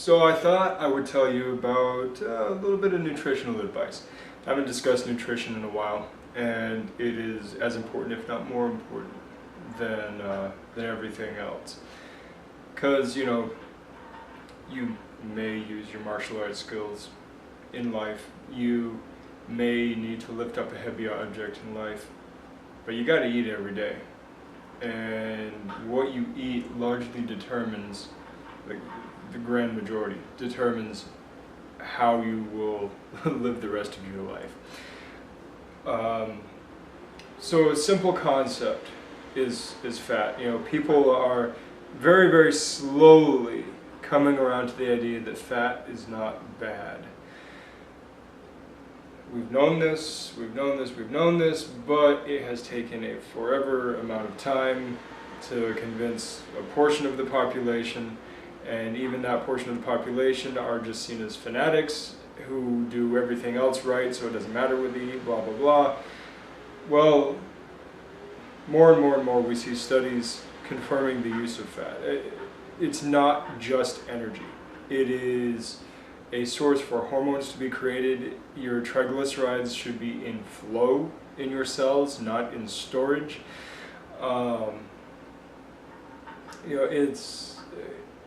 So I thought I would tell you about a little bit of nutritional advice. I haven't discussed nutrition in a while, and it is as important, if not more important, than everything else. Because you may use your martial arts skills in life. You may need to lift up a heavy object in life, but you got to eat every day, and what you eat largely determines the grand majority determines how you will live the rest of your life. So a simple concept is fat. People are very, very slowly coming around to the idea that fat is not bad. We've known this, but it has taken a forever amount of time to convince a portion of the population, and even that portion of the population are just seen as fanatics who do everything else right, so it doesn't matter what they eat, blah, blah, blah. Well, more and more and more we see studies confirming the use of fat. It's not just energy. It is a source for hormones to be created. Your triglycerides should be in flow in your cells, not in storage.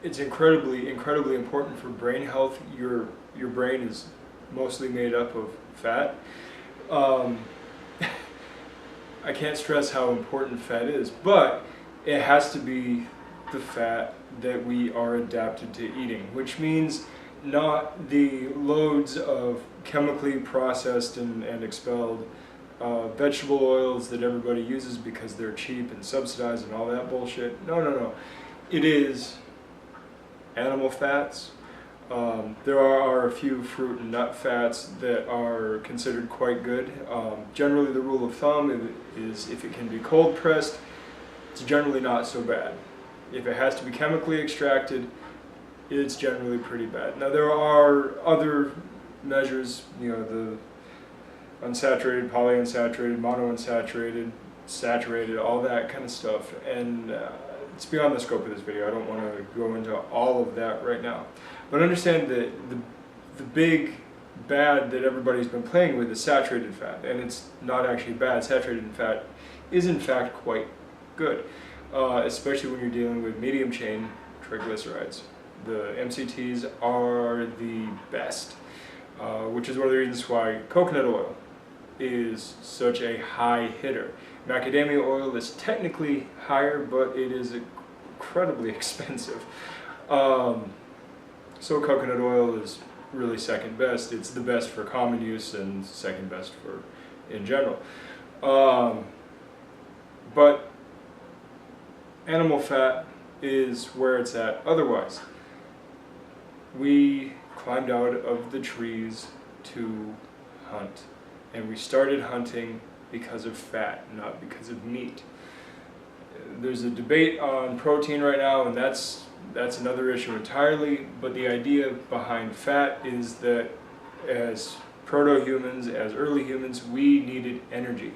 It's incredibly important for brain health. Your brain is mostly made up of fat. I can't stress how important fat is, but it has to be the fat that we are adapted to eating, which means not the loads of chemically processed and expelled vegetable oils that everybody uses because they're cheap and subsidized and all that bullshit. No. It is animal fats. There are a few fruit and nut fats that are considered quite good. Generally the rule of thumb is if it can be cold pressed, it's generally not so bad. If it has to be chemically extracted, it's generally pretty bad. Now there are other measures, the unsaturated, polyunsaturated, monounsaturated, saturated, all that kind of stuff, and it's beyond the scope of this video. I don't want to go into all of that right now. But understand that the big bad that everybody's been playing with is saturated fat, and it's not actually bad. Saturated fat is in fact quite good, especially when you're dealing with medium chain triglycerides. The MCTs are the best, which is one of the reasons why coconut oil is such a high hitter. Macadamia oil is technically higher, but it is incredibly expensive. So coconut oil is really second best. It's the best for common use and second best for in general. But animal fat is where it's at otherwise. We climbed out of the trees to hunt, and we started hunting because of fat, not because of meat. There's a debate on protein right now, and that's another issue entirely, but the idea behind fat is that as proto-humans, as early humans, we needed energy.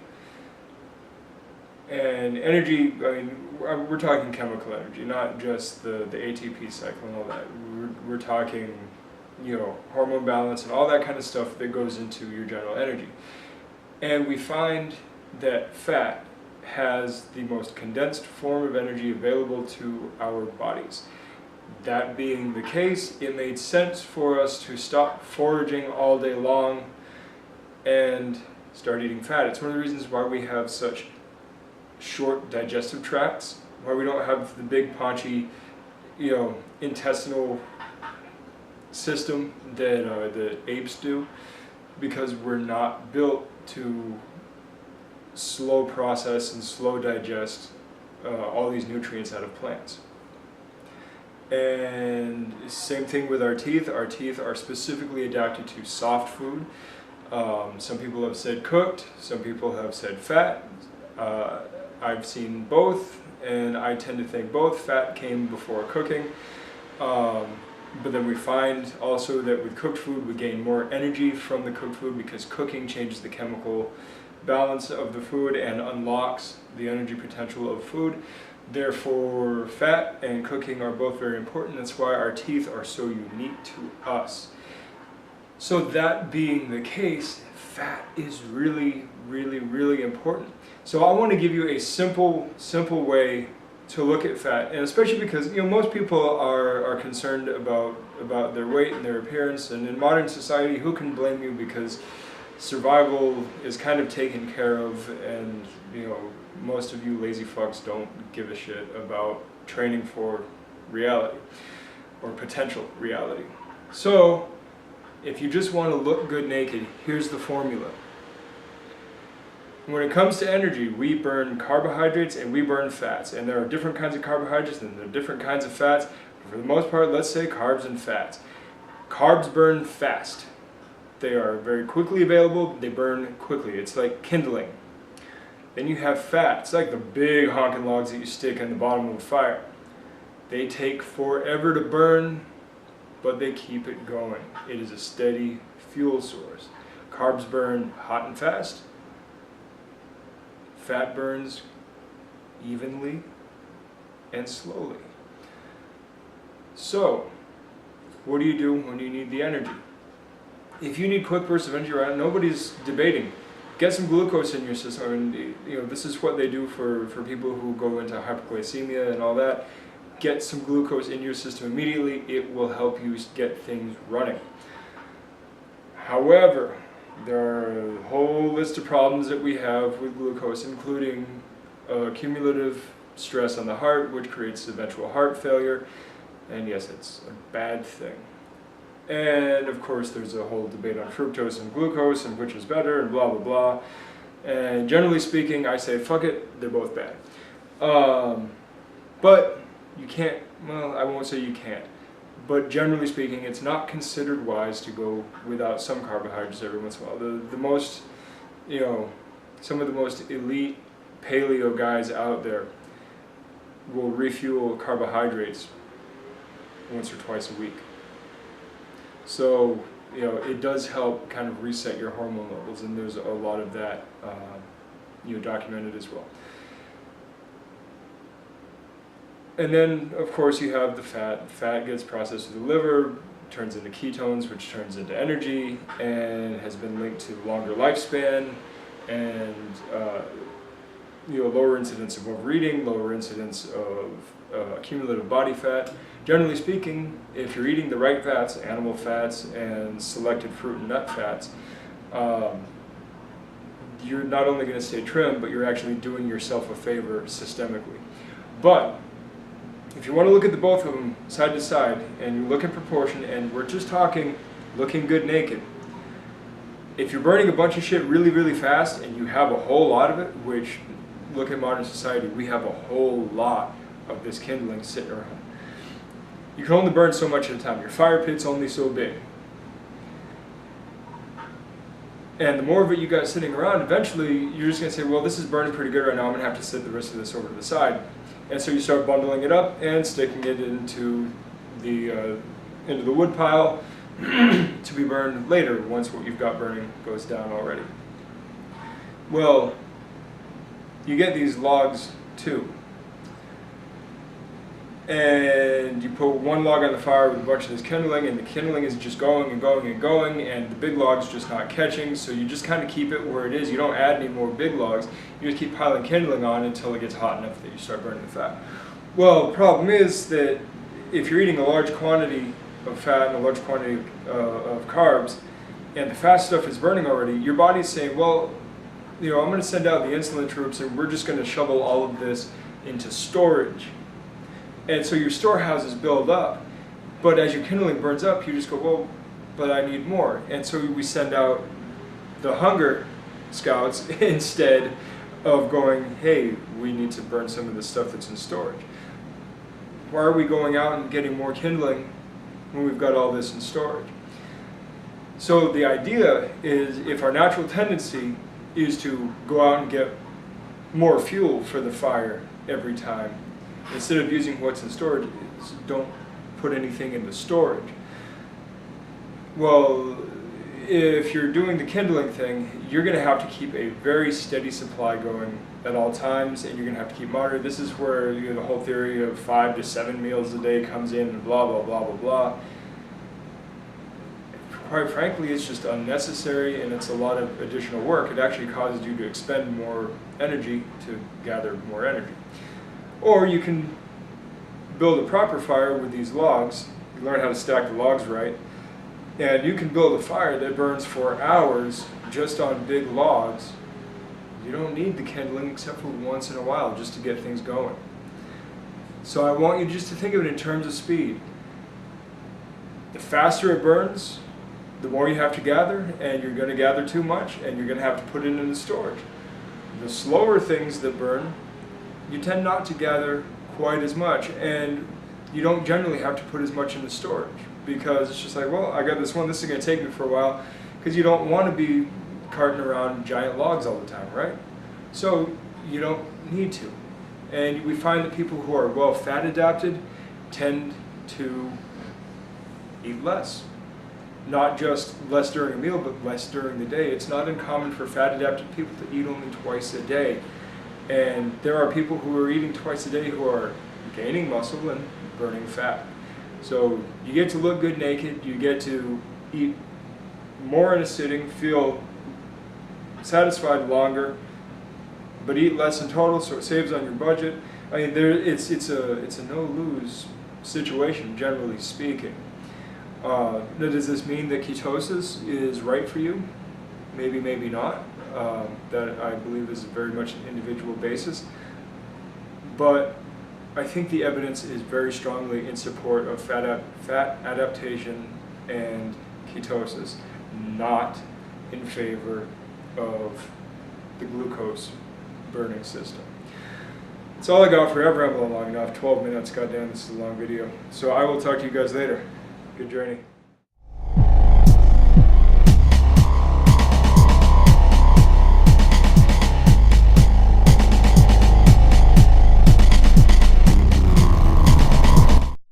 And energy, we're talking chemical energy, not just the ATP cycle and all that. We're talking, hormone balance and all that kind of stuff that goes into your general energy. And we find that fat has the most condensed form of energy available to our bodies. That being the case, it made sense for us to stop foraging all day long and start eating fat. It's one of the reasons why we have such short digestive tracts, why we don't have the big paunchy, intestinal system that the apes do, because we're not built to slow process and slow digest all these nutrients out of plants. And same thing with our teeth. Our teeth are specifically adapted to soft food. Some people have said cooked, some people have said fat. I've seen both, and I tend to think both. Fat came before cooking. But then we find also that with cooked food we gain more energy from the cooked food because cooking changes the chemical balance of the food and unlocks the energy potential of food. Therefore, fat and cooking are both very important. That's why our teeth are so unique to us. So that being the case, fat is really, really, really important. So I want to give you a simple way to look at fat, and especially because most people are concerned about their weight and their appearance, and in modern society, who can blame you, because survival is kind of taken care of, and most of you lazy fucks don't give a shit about training for reality or potential reality. So if you just want to look good naked, here's the formula. When it comes to energy, we burn carbohydrates and we burn fats. And there are different kinds of carbohydrates and there are different kinds of fats. But for the most part, let's say carbs and fats. Carbs burn fast. They are very quickly available, they burn quickly. It's like kindling. Then you have fat. It's like the big honking logs that you stick in the bottom of a fire. They take forever to burn, but they keep it going. It is a steady fuel source. Carbs burn hot and fast. Fat burns evenly and slowly. So, what do you do when you need the energy? If you need quick bursts of energy, right, nobody's debating. Get some glucose in your system. I mean, this is what they do for people who go into hyperglycemia and all that. Get some glucose in your system immediately. It will help you get things running. However, there are a whole list of problems that we have with glucose, including cumulative stress on the heart, which creates eventual heart failure. And yes, it's a bad thing. And of course, there's a whole debate on fructose and glucose and which is better and blah, blah, blah. And generally speaking, I say, fuck it, they're both bad. But you can't, well, I won't say you can't. But generally speaking, it's not considered wise to go without some carbohydrates every once in a while. The most, some of the most elite paleo guys out there will refuel carbohydrates once or twice a week. So, it does help kind of reset your hormone levels, and there's a lot of that, documented as well. And then, of course, you have the fat. Fat gets processed through the liver, turns into ketones, which turns into energy, and has been linked to longer lifespan, and lower incidence of overeating, lower incidence of cumulative body fat. Generally speaking, if you're eating the right fats, animal fats and selected fruit and nut fats, you're not only going to stay trim, but you're actually doing yourself a favor systemically. But if you want to look at the both of them side to side, and you look in proportion, and we're just talking looking good naked, if you're burning a bunch of shit really, really fast, and you have a whole lot of it, which, look at modern society, we have a whole lot of this kindling sitting around. You can only burn so much at a time. Your fire pit's only so big. And the more of it you got sitting around, eventually you're just going to say, well, this is burning pretty good right now, I'm going to have to set the rest of this over to the side. And so you start bundling it up and sticking it into the wood pile to be burned later, once what you've got burning goes down already. Well, you get these logs too. And you put one log on the fire with a bunch of this kindling, and the kindling is just going and going and going, and the big log's just not catching, so you just kind of keep it where it is. You don't add any more big logs. You just keep piling kindling on until it gets hot enough that you start burning the fat. Well, the problem is that if you're eating a large quantity of fat and a large quantity of carbs, and the fast stuff is burning already, your body's saying, well, I'm going to send out the insulin troops, and we're just going to shovel all of this into storage. And so your storehouses build up, but as your kindling burns up, you just go, well, but I need more. And so we send out the hunger scouts instead of going, hey, we need to burn some of the stuff that's in storage. Why are we going out and getting more kindling when we've got all this in storage? So the idea is, if our natural tendency is to go out and get more fuel for the fire every time, instead of using what's in storage, don't put anything into storage. Well, if you're doing the kindling thing, you're going to have to keep a very steady supply going at all times, and you're going to have to keep monitoring. This is where the whole theory of 5 to 7 meals a day comes in, and blah, blah, blah, blah, blah. Quite frankly, it's just unnecessary, and it's a lot of additional work. It actually causes you to expend more energy to gather more energy. Or you can build a proper fire with these logs. You learn how to stack the logs right, and you can build a fire that burns for hours just on big logs. You don't need the kindling except for once in a while just to get things going. So I want you just to think of it in terms of speed. The faster it burns, the more you have to gather, and you're going to gather too much, and you're going to have to put it into storage. The slower things that burn, you tend not to gather quite as much, and you don't generally have to put as much into storage, because it's just like, well, I got this one, this is going to take me for a while, because you don't want to be carting around giant logs all the time, right? So you don't need to. And we find that people who are well fat adapted tend to eat less. Not just less during a meal, but less during the day. It's not uncommon for fat adapted people to eat only twice a day. And there are people who are eating twice a day who are gaining muscle and burning fat. So you get to look good naked, you get to eat more in a sitting, feel satisfied longer, but eat less in total, so it saves on your budget. I mean, it's a no-lose situation, generally speaking. Now, does this mean that ketosis is right for you? Maybe, maybe not. That I believe is very much an individual basis. But I think the evidence is very strongly in support of fat adaptation and ketosis, not in favor of the glucose burning system. That's all I got for ever. I'm long enough. 12 minutes. Goddamn, this is a long video. So I will talk to you guys later. Good journey.